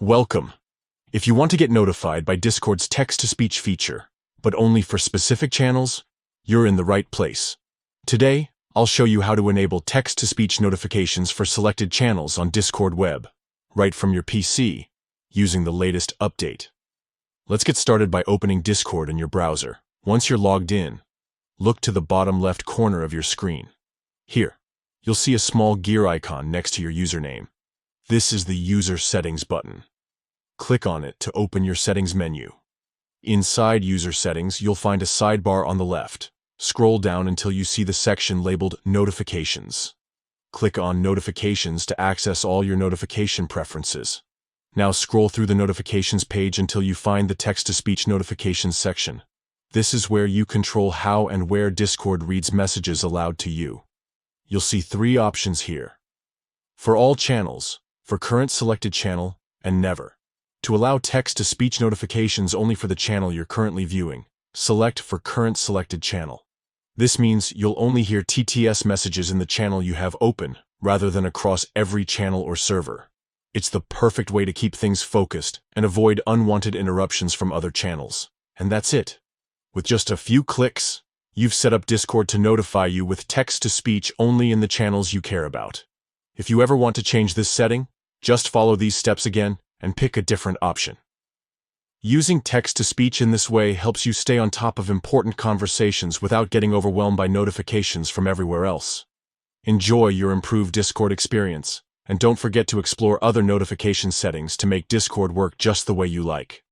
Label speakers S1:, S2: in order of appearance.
S1: Welcome. If you want to get notified by Discord's text-to-speech feature, but only for specific channels, you're in the right place. Today, I'll show you how to enable text-to-speech notifications for selected channels on Discord web, right from your PC, using the latest update. Let's get started by opening Discord in your browser. Once you're logged in, look to the bottom left corner of your screen. Here, you'll see a small gear icon next to your username. This is the User Settings button. Click on it to open your settings menu. Inside User Settings, you'll find a sidebar on the left. Scroll down until you see the section labeled Notifications. Click on Notifications to access all your notification preferences. Now scroll through the notifications page until you find the text-to-speech notifications section. This is where you control how and where Discord reads messages aloud to you. You'll see three options here. For all channels, for current selected channel, and never. To allow text-to-speech notifications only for the channel you're currently viewing, select for current selected channel. This means you'll only hear TTS messages in the channel you have open, rather than across every channel or server. It's the perfect way to keep things focused and avoid unwanted interruptions from other channels. And that's it. With just a few clicks, you've set up Discord to notify you with text-to-speech only in the channels you care about. If you ever want to change this setting, just follow these steps again and pick a different option. Using text-to-speech in this way helps you stay on top of important conversations without getting overwhelmed by notifications from everywhere else. Enjoy your improved Discord experience, and don't forget to explore other notification settings to make Discord work just the way you like.